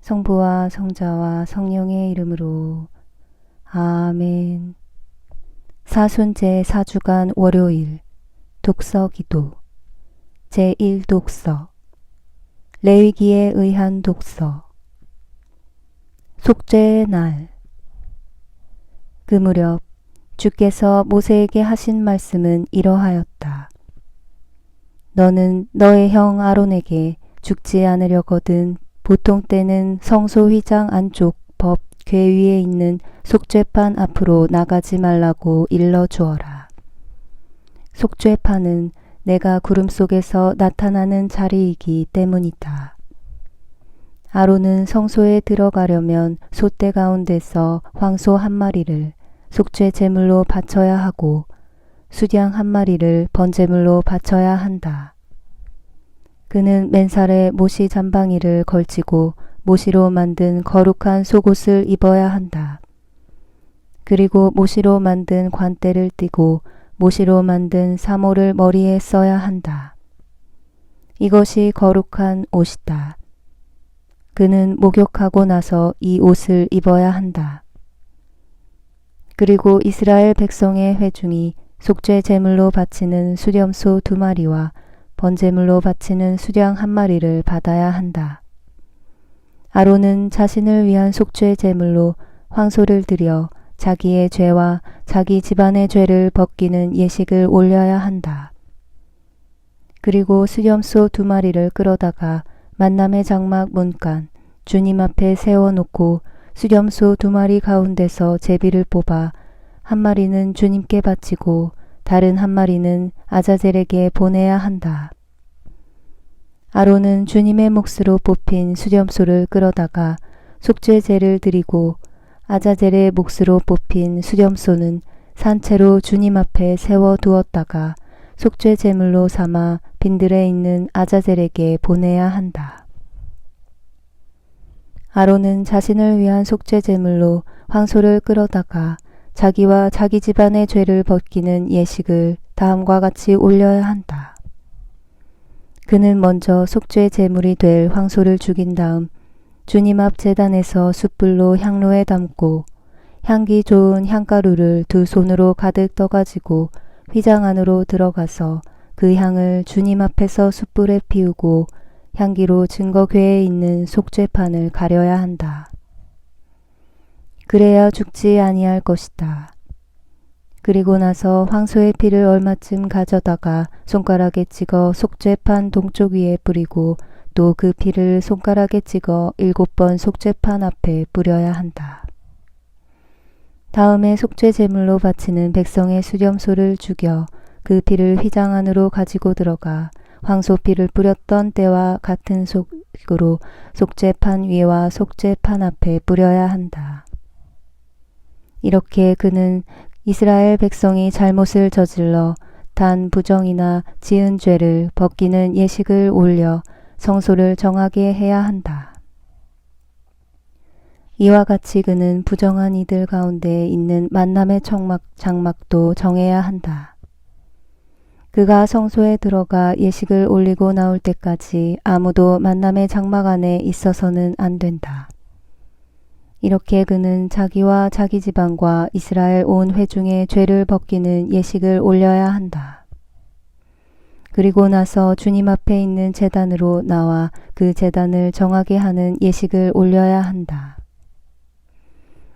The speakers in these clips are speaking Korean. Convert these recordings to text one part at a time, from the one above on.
성부와 성자와 성령의 이름으로 아멘. 사순제 4주간 월요일 독서 기도 제1독서 레위기에 의한 독서 속죄의 날. 그 무렵 주께서 모세에게 하신 말씀은 이러하였다. 너는 너의 형 아론에게 죽지 않으려거든 보통 때는 성소 휘장 안쪽 법 궤 위에 있는 속죄판 앞으로 나가지 말라고 일러 주어라. 속죄판은 내가 구름 속에서 나타나는 자리이기 때문이다. 아론은 성소에 들어가려면 솥대 가운데서 황소 한 마리를 속죄 제물로 바쳐야 하고 수양 한 마리를 번제물로 바쳐야 한다. 그는 맨살에 모시 잠방이를 걸치고 모시로 만든 거룩한 속옷을 입어야 한다. 그리고 모시로 만든 관대를 띠고 모시로 만든 사모를 머리에 써야 한다. 이것이 거룩한 옷이다. 그는 목욕하고 나서 이 옷을 입어야 한다. 그리고 이스라엘 백성의 회중이 속죄 제물로 바치는 수렴소 2마리와 번제물로 바치는 수양 1마리를 받아야 한다. 아론은 자신을 위한 속죄 제물로 황소를 드려 자기의 죄와 자기 집안의 죄를 벗기는 예식을 올려야 한다. 그리고 수렴소 2마리를 끌어다가 만남의 장막 문간 주님 앞에 세워놓고 수렴소 2마리 가운데서 제비를 뽑아 1마리는 주님께 바치고 다른 1마리는 아자젤에게 보내야 한다. 아론은 주님의 몫으로 뽑힌 수렴소를 끌어다가 속죄제를 드리고 아자젤의 몫으로 뽑힌 수렴소는 산채로 주님 앞에 세워두었다가 속죄 제물로 삼아 빈들에 있는 아자젤에게 보내야 한다. 아론은 자신을 위한 속죄 제물로 황소를 끌어다가 자기와 자기 집안의 죄를 벗기는 예식을 다음과 같이 올려야 한다. 그는 먼저 속죄 제물이 될 황소를 죽인 다음 주님 앞 제단에서 숯불로 향로에 담고 향기 좋은 향가루를 2손으로 가득 떠가지고 휘장 안으로 들어가서 그 향을 주님 앞에서 숯불에 피우고 향기로 증거궤에 있는 속죄판을 가려야 한다. 그래야 죽지 아니할 것이다. 그리고 나서 황소의 피를 얼마쯤 가져다가 손가락에 찍어 속죄판 동쪽 위에 뿌리고 또 그 피를 손가락에 찍어 7번 속죄판 앞에 뿌려야 한다. 다음에 속죄 제물로 바치는 백성의 수렴소를 죽여 그 피를 휘장 안으로 가지고 들어가 황소 피를 뿌렸던 때와 같은 속으로 속죄판 위와 속죄판 앞에 뿌려야 한다. 이렇게 그는 이스라엘 백성이 잘못을 저질러 단 부정이나 지은 죄를 벗기는 예식을 올려 성소를 정하게 해야 한다. 이와 같이 그는 부정한 이들 가운데 있는 만남의 장막도 정해야 한다. 그가 성소에 들어가 예식을 올리고 나올 때까지 아무도 만남의 장막 안에 있어서는 안 된다. 이렇게 그는 자기와 자기 집안과 이스라엘 온 회중의 죄를 벗기는 예식을 올려야 한다. 그리고 나서 주님 앞에 있는 제단으로 나와 그 제단을 정하게 하는 예식을 올려야 한다.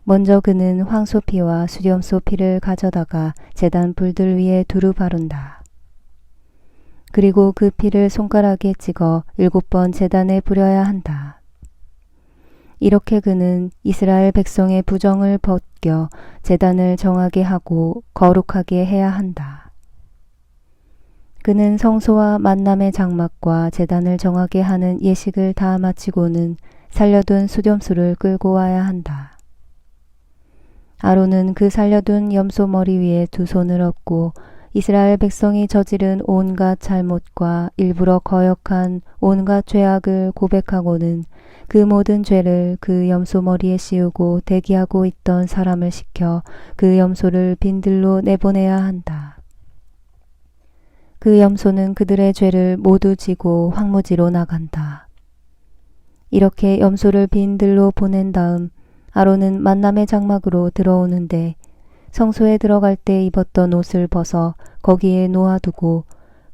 먼저 그는 황소 피와 수렴소 피를 가져다가 제단 불들 위에 두루 바른다. 그리고 그 피를 손가락에 찍어 7번 제단에 뿌려야 한다. 이렇게 그는 이스라엘 백성의 부정을 벗겨 제단을 정하게 하고 거룩하게 해야 한다. 그는 성소와 만남의 장막과 제단을 정하게 하는 예식을 다 마치고는 살려둔 수렴소를 끌고 와야 한다. 아론은 그 살려둔 염소 머리 위에 2손을 얹고 이스라엘 백성이 저지른 온갖 잘못과 일부러 거역한 온갖 죄악을 고백하고는 그 모든 죄를 그 염소 머리에 씌우고 대기하고 있던 사람을 시켜 그 염소를 빈들로 내보내야 한다. 그 염소는 그들의 죄를 모두 지고 황무지로 나간다. 이렇게 염소를 빈들로 보낸 다음 아론은 만남의 장막으로 들어오는데 성소에 들어갈 때 입었던 옷을 벗어 거기에 놓아두고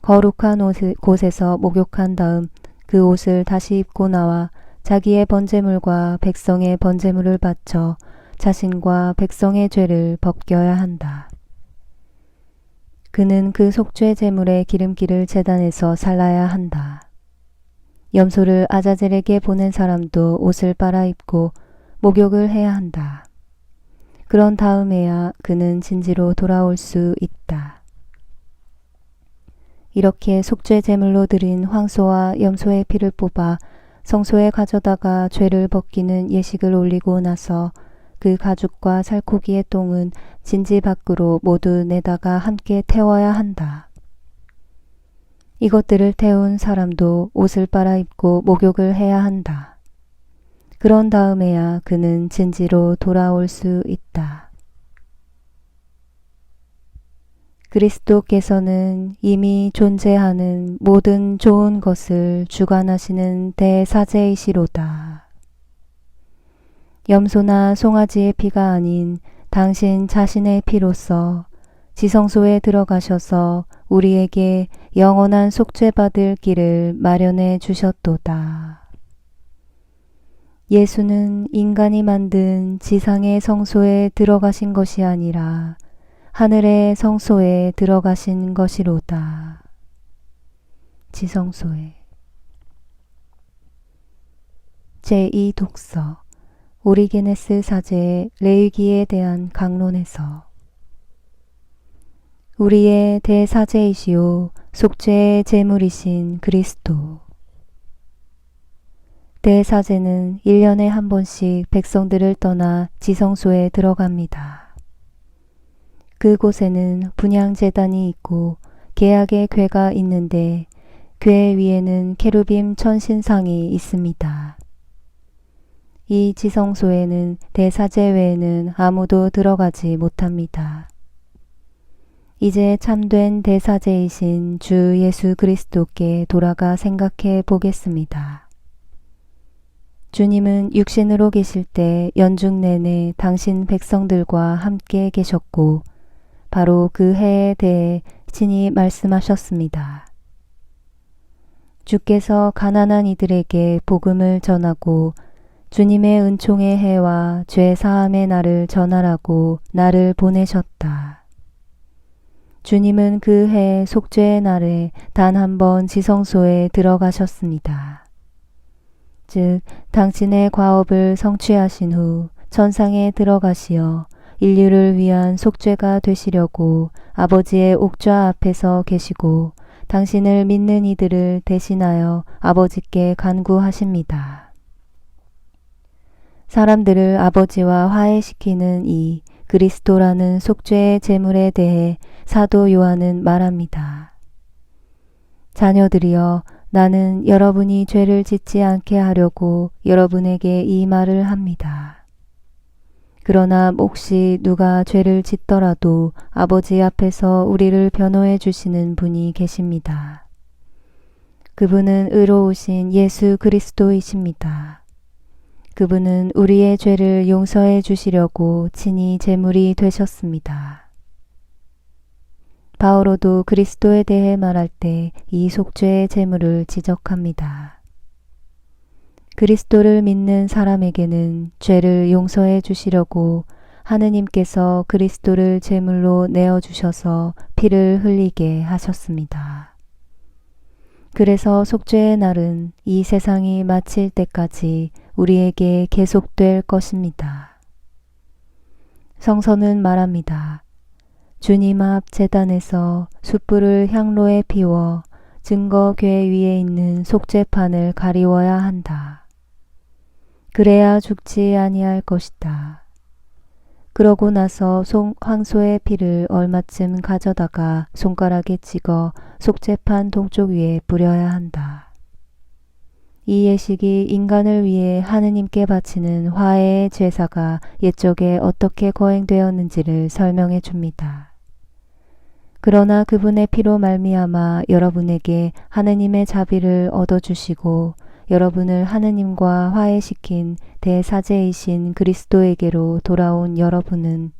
거룩한 곳에서 목욕한 다음 그 옷을 다시 입고 나와 자기의 번제물과 백성의 번제물을 바쳐 자신과 백성의 죄를 벗겨야 한다. 그는 그 속죄 제물의 기름기를 제단에서 살라야 한다. 염소를 아자젤에게 보낸 사람도 옷을 빨아입고 목욕을 해야 한다. 그런 다음에야 그는 진지로 돌아올 수 있다. 이렇게 속죄 제물로 드린 황소와 염소의 피를 뽑아 성소에 가져다가 죄를 벗기는 예식을 올리고 나서 그 가죽과 살코기의 똥은 진지 밖으로 모두 내다가 함께 태워야 한다. 이것들을 태운 사람도 옷을 빨아입고 목욕을 해야 한다. 그런 다음에야 그는 진지로 돌아올 수 있다. 그리스도께서는 이미 존재하는 모든 좋은 것을 주관하시는 대사제이시로다. 염소나 송아지의 피가 아닌 당신 자신의 피로써 지성소에 들어가셔서 우리에게 영원한 속죄받을 길을 마련해 주셨도다. 예수는 인간이 만든 지상의 성소에 들어가신 것이 아니라 하늘의 성소에 들어가신 것이로다. 지성소에. 제2독서 오리게네스 사제의 레위기에 대한 강론에서 우리의 대사제이시오 속죄의 제물이신 그리스도. 대사제는 1년에 한 번씩 백성들을 떠나 지성소에 들어갑니다. 그곳에는 분향제단이 있고 계약의 궤가 있는데 궤 위에는 케루빔 천신상이 있습니다. 이 지성소에는 대사제 외에는 아무도 들어가지 못합니다. 이제 참된 대사제이신 주 예수 그리스도께 돌아가 생각해 보겠습니다. 주님은 육신으로 계실 때 연중 내내 당신 백성들과 함께 계셨고 바로 그 해에 대해 친히 말씀하셨습니다. 주께서 가난한 이들에게 복음을 전하고 주님의 은총의 해와 죄 사함의 날을 전하라고 나를 보내셨다. 주님은 그 해 속죄의 날에 단 한 번 지성소에 들어가셨습니다. 즉 당신의 과업을 성취하신 후 천상에 들어가시어 인류를 위한 속죄가 되시려고 아버지의 옥좌 앞에서 계시고 당신을 믿는 이들을 대신하여 아버지께 간구하십니다. 사람들을 아버지와 화해시키는 이 그리스도라는 속죄의 제물에 대해 사도 요한은 말합니다. 자녀들이여, 나는 여러분이 죄를 짓지 않게 하려고 여러분에게 이 말을 합니다. 그러나 혹시 누가 죄를 짓더라도 아버지 앞에서 우리를 변호해 주시는 분이 계십니다. 그분은 의로우신 예수 그리스도이십니다. 그분은 우리의 죄를 용서해 주시려고 친히 제물이 되셨습니다. 바오로도 그리스도에 대해 말할 때 이 속죄의 제물을 지적합니다. 그리스도를 믿는 사람에게는 죄를 용서해 주시려고 하느님께서 그리스도를 제물로 내어주셔서 피를 흘리게 하셨습니다. 그래서 속죄의 날은 이 세상이 마칠 때까지 우리에게 계속될 것입니다. 성서는 말합니다. 주님 앞 제단에서 숯불을 향로에 피워 증거궤 위에 있는 속죄판을 가리워야 한다. 그래야 죽지 아니할 것이다. 그러고 나서 황소의 피를 얼마쯤 가져다가 손가락에 찍어 속죄판 동쪽 위에 뿌려야 한다. 이 예식이 인간을 위해 하느님께 바치는 화해의 제사가 옛적에 어떻게 거행되었는지를 설명해 줍니다. 그러나 그분의 피로 말미암아 여러분에게 하느님의 자비를 얻어주시고 여러분을 하느님과 화해시킨 대사제이신 그리스도에게로 돌아온 여러분은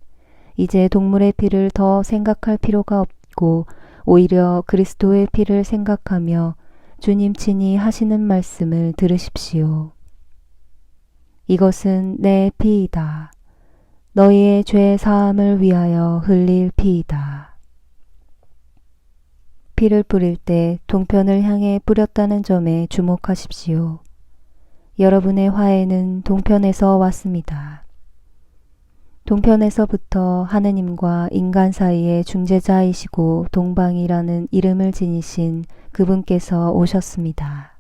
이제 동물의 피를 더 생각할 필요가 없고 오히려 그리스도의 피를 생각하며 주님 친히 하시는 말씀을 들으십시오. 이것은 내 피이다. 너희의 죄 사함을 위하여 흘릴 피이다. 피를 뿌릴 때 동편을 향해 뿌렸다는 점에 주목하십시오. 여러분의 화해는 동편에서 왔습니다. 동편에서부터 하느님과 인간 사이의 중재자이시고 동방이라는 이름을 지니신 그분께서 오셨습니다.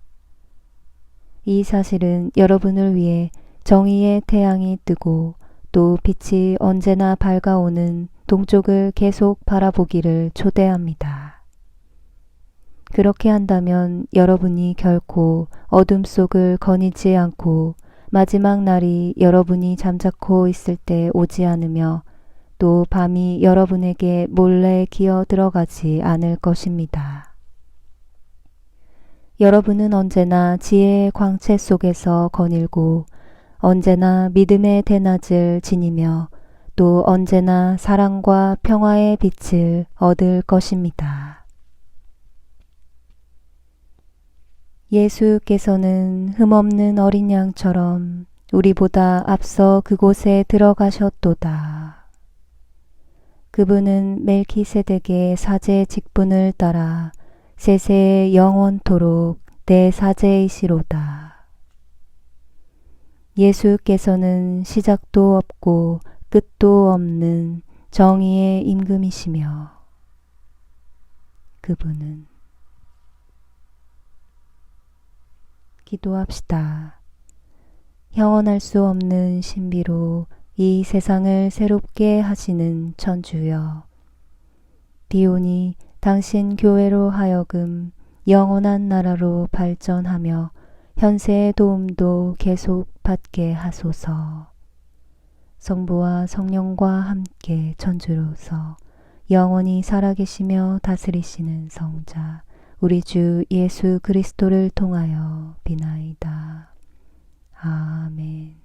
이 사실은 여러분을 위해 정의의 태양이 뜨고 또 빛이 언제나 밝아오는 동쪽을 계속 바라보기를 초대합니다. 그렇게 한다면 여러분이 결코 어둠 속을 거니지 않고 마지막 날이 여러분이 잠자코 있을 때 오지 않으며 또 밤이 여러분에게 몰래 기어 들어가지 않을 것입니다. 여러분은 언제나 지혜의 광채 속에서 거닐고 언제나 믿음의 대낮을 지니며 또 언제나 사랑과 평화의 빛을 얻을 것입니다. 예수께서는 흠없는 어린 양처럼 우리보다 앞서 그곳에 들어가셨도다. 그분은 멜키세덱의 사제 직분을 따라 세세의 영원토록 대사제이시로다. 예수께서는 시작도 없고 끝도 없는 정의의 임금이시며 그분은 기도합시다. 형언할 수 없는 신비로 이 세상을 새롭게 하시는 천주여, 비오니 당신 교회로 하여금 영원한 나라로 발전하며 현세의 도움도 계속 받게 하소서. 성부와 성령과 함께 천주로서 영원히 살아계시며 다스리시는 성자 우리 주 예수 그리스도를 통하여 비나이다. 아멘.